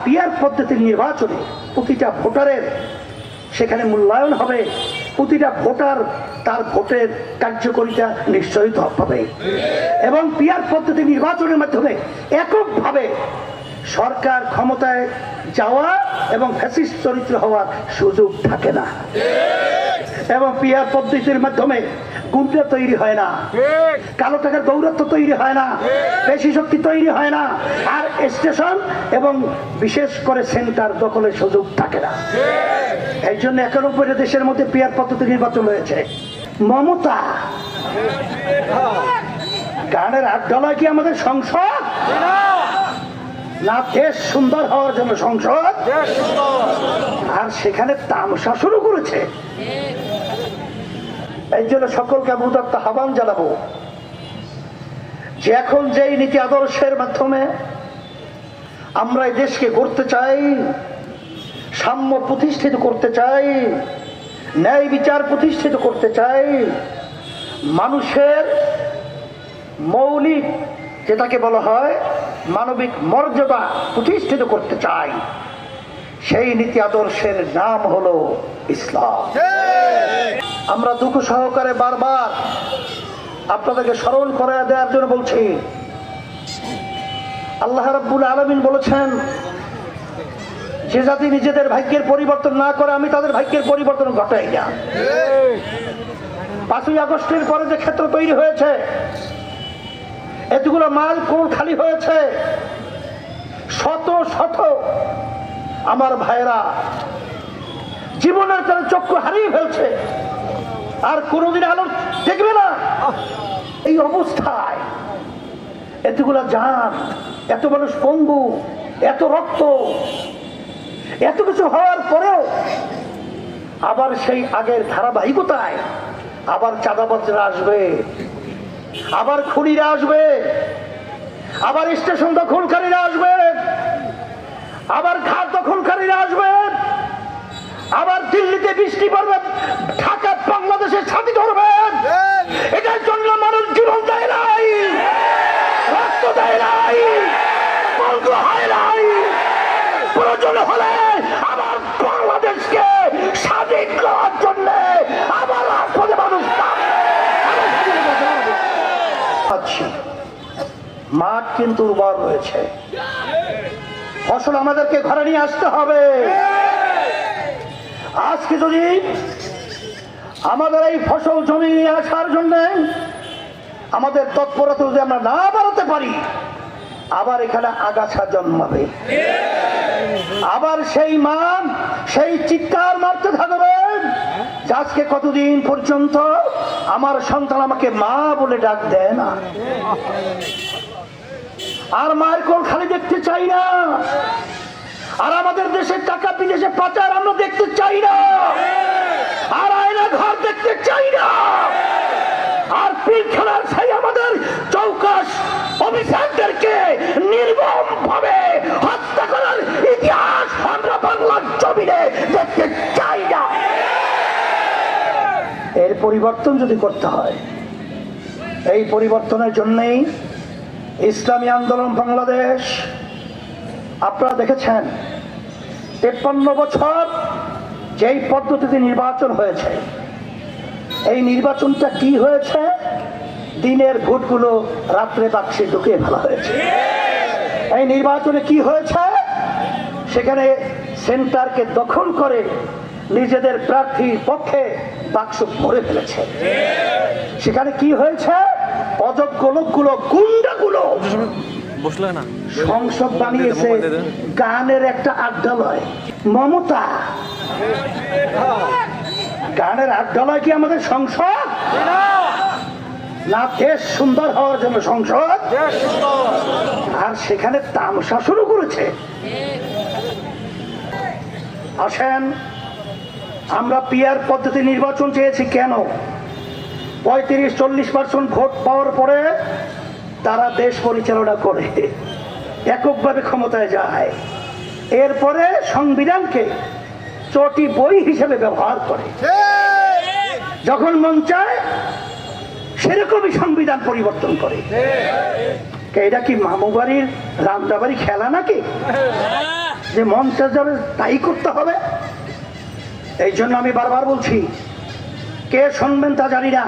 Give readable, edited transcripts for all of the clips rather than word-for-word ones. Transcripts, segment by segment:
Peer পদ্ধতির নির্বাচনে প্রতিটা ভোটারের সেখানে মূল্যায়ন হবে, প্রতিটা ভোটার তার ভোটের কার্যকারিতা নিশ্চয়িত হবে এবং পিয়ার পদ্ধতি নির্বাচনের মাধ্যমে এককভাবে সরকার ক্ষমতায় যাওয়া এবং ফ্যাসিস্ট চরিত্র হওয়ার সুযোগ থাকে না এবং পিয়ার পদ্ধতির মাধ্যমে গুন্ডা তৈরি হয় না, কালো টাকার দৌরাত্ম তৈরি হয় না, পেশি শক্তি তৈরি হয় না, আর স্টেশন এবং বিশেষ করে সেন্টার দখলের সুযোগ থাকে না। এই জন্য 91 দেশের মধ্যে পিয়ার পদ্ধতি নির্বাচন হয়েছে। মমতা গানের আড্ডালয় কি আমাদের সংসদ না দেশ সুন্দর হওয়ার জন্য সংসদ? আর সেখানে তামসা শুরু করেছে। এই জন্য সকলকে আমি উদাত্ত আহ্বান জানাবো যে এখন যেই নীতি আদর্শের মাধ্যমে আমরা এই দেশকে গড়তে চাই, সাম্য প্রতিষ্ঠিত করতে চাই, ন্যায় বিচার প্রতিষ্ঠিত করতে চাই, মানুষের মৌলিক যেটাকে বলা হয় মানবিক মর্যাদা প্রতিষ্ঠিত করতে চাই, সেই নীতি আদর্শের নাম হলো ইসলাম। আমরা দুঃখ সহকারে বারবার আপনাদেরকে স্মরণ করে দেওয়ার জন্য বলছি, আল্লাহ রাব্বুল আলামিন বলেছেন যে জাতি নিজেদের ভাগ্যের পরিবর্তন না করে আমি তাদের ভাগ্যের পরিবর্তন ঘটাই না। 5ই আগস্টের পরে যে ক্ষেত্র তৈরি হয়েছে, এতগুলো মাল কোল খালি হয়েছে, শত শত আমার ভাইরা জীবনের তারা চক্ষু হারিয়ে ফেলছে, আর কোনোদিন আলো দেখবে না। এই অবস্থায় এতগুলা জান, এত মানুষ পঙ্গু, এত রক্ত, এত কিছু হওয়ার পরেও আবার সেই আগের ধারাবাহিকতায় আবার চাঁদাবাজরা আসবে, আবার খুনিরা আসবে, আবার স্টেশন দখলকারীরা আসবে, আবার ঘাট দখলকারীরা আসবে, আবার দিল্লিতে বৃষ্টি পড়বে, ঢাকা বাংলাদেশে ছাতি ধরবে। এটার জন্য মানুষ জীবন দেয় নাই, রক্ত দেয় নাই, কলঙ্ক হয় নাই। প্রয়োজন হলে আবার বাংলাদেশকে স্বাধীন করার জন্য আবার রাজপথে মানুষ মাঠ কিন্তু উর্বর রয়েছে, ফসল আমাদেরকে ঘরে নিয়ে আসতে হবে। আজকে যদি আমাদের এই ফসল জমি নিয়ে আসার জন্য আমাদের তৎপরতা যদি আমরা না বাড়াতে পারি, আবার এখানে আগাছা জন্মাবে, আবার সেই মা সেই চিৎকার মারতে থাকবে। আজকে কতদিন পর্যন্ত আমার সন্তান আমাকে মা বলে ডাক দেয় না, আর মায়ের কোল খালি দেখতে চাই না, আর আমাদের দেশের টাকা বিদেশে পাচার আমরা দেখতে চাই না, আর আয়না ঘর দেখতে চাই না, আর পীর খেলার সেই আমাদের চৌকাশ অফিসারদেরকে নির্মম ভাবে হত্যা করার ইতিহাস আমরা বাংলার জমিনে দেখতে চাই না। এর পরিবর্তন যদি করতে হয়, এই পরিবর্তনের জন্যই ইসলামী আন্দোলন বাংলাদেশ, আপনারা দেখেছেন 53 বছর যেই পদ্ধতিতে নির্বাচন হয়েছে, এই নির্বাচনটা কি হয়েছে? দিনের ভোটগুলো রাত্রে বাক্সে ঢুকিয়ে ফেলা হয়েছে। এই নির্বাচনে কি হয়েছে? সেখানে সেন্টারকে দখল করে নিজেদের প্রার্থীর পক্ষে বাক্স ভরে ফেলেছে। সেখানে কি হয়েছে? অযোগ্য লোকগুলো, গুন্ডাগুলো সংসদ বানিয়েছে গানের একটা আড্ডালয়। মমতা গানের আড্ডালয় কি আমাদের সংসদ না দেশ সুন্দর হওয়ার জন্য সংসদ? আর সেখানে তামসা শুরু করেছে। আসেন, আমরা পিয়ার পদ্ধতি নির্বাচন চেয়েছি কেন? 35-40% ভোট পাওয়ার পরে তারা দেশ পরিচালনা করে, এককভাবে ক্ষমতায় যায়, এরপরে সংবিধানকে চটি বই হিসেবে ব্যবহার করে, যখন মন চায় সেরকমই সংবিধান পরিবর্তন করে। এটা কি মামু বাড়ির রামদাবাড়ি খেলা নাকি? যে মন চা যাবে তাই করতে হবে। এই জন্য আমি বারবার বলছি, কে শুনবেন তা জানি না,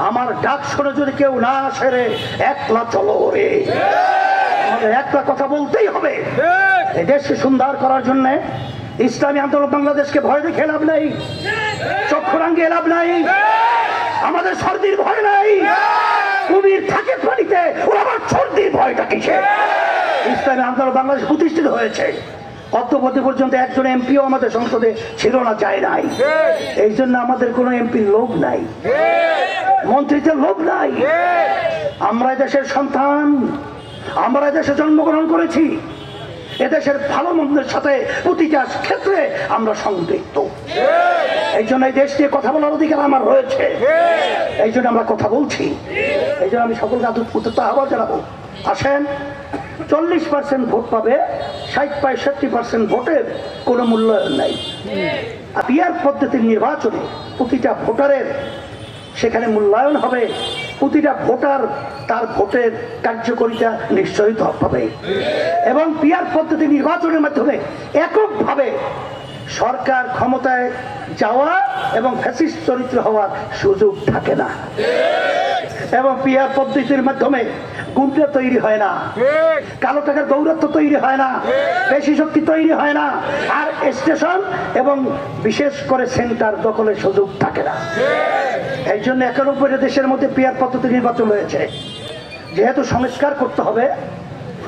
আমার ডাক শুনে যদি কেউ না আসে রে, একলা চলো রে, আমাদের একটা কথা বলতেই হবে। এই দেশকে সুন্দর করার জন্য ইসলামী আন্দোলন বাংলাদেশকে ভয় দেখে লাভ নাই, চক্ষু রাঙিয়ে লাভ নাই, আমাদের সর্দির ভয় নাই। কুমির থাকে পানিতে, ও আবার সর্দির ভয়টা কিসে? ইসলামী আন্দোলন বাংলাদেশ প্রতিষ্ঠিত হয়েছে, অদ্যবধি পর্যন্ত একজন এমপিও আমাদের সংসদে ছিল না, যায় নাই। এই জন্য আমাদের কোনো এমপির লোভ নাই, মন্ত্রীদের লোভ নাই। আমরা দেশের সন্তান, আমরা দেশে জন্মগ্রহণ করেছি, এদেশের ভালো মন্দের সাথে প্রতিটা ক্ষেত্রে আমরা সম্পৃক্ত। এই জন্য এই দেশ নিয়ে কথা বলার অধিকার আমার রয়েছে, এই জন্য আমরা কথা বলছি। এই জন্য আমি সকলকে আহ্বান জানাবো, আসেন 40% ভোট পাবে, 60-65% ভোটের কোনো মূল্যায়ন নাই। আর পিয়ার পদ্ধতির নির্বাচনে প্রতিটা ভোটারের সেখানে মূল্যায়ন হবে, প্রতিটা ভোটার তার ভোটের কার্যকরিতা নিশ্চয়ই পাবে। এবং পিয়ার পদ্ধতি নির্বাচনের মাধ্যমে এককভাবে সরকার ক্ষমতায় যাওয়া এবং ফ্যাসিস্ট চরিত্র হওয়ার সুযোগ থাকে না। এবং পিয়ার পদ্ধতির মাধ্যমে গুন্ডা তৈরি হয় না, কালো টাকার দৌরাত্ম তৈরি হয় না, পেশি শক্তি তৈরি হয় না, আর স্টেশন এবং বিশেষ করে সেন্টার দখলের সুযোগ থাকে না। এই জন্য 91 দেশের মধ্যে পিয়ার পদ্ধতি নির্বাচন হয়েছে। যেহেতু সংস্কার করতে হবে,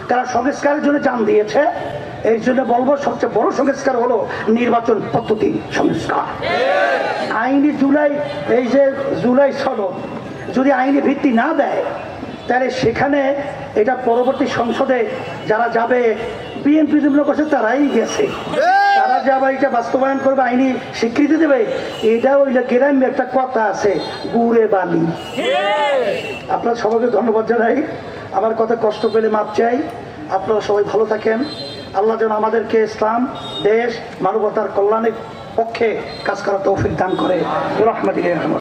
তারা সংস্কারের জন্য জান দিয়েছে, এই জন্য বলবো সবচেয়ে বড় সংস্কার হলো নির্বাচন পদ্ধতি সংস্কার। আইনি এই যে জুলাই সনদ যদি আইনি ভিত্তি না দেয়, তাহলে সেখানে এটা পরবর্তী সংসদে যারা যাবে, বিএনপি যেগুলো করছে তারাই গেছে, তারা যে আবার এটা বাস্তবায়ন করবে, আইনি স্বীকৃতি দেবে, এটা ওই গ্রামে একটা কথা আছে, গুড়ে বালি। আপনারা সবাইকে ধন্যবাদ জানাই, আমার কথা কষ্ট পেলে মাপ চাই। আপনারা সবাই ভালো থাকেন, আল্লাহ যেন আমাদেরকে ইসলাম, দেশ, মানবতার কল্যাণের পক্ষে কাজ করার তৌফিক দান করে। রহমতুল্লাহ।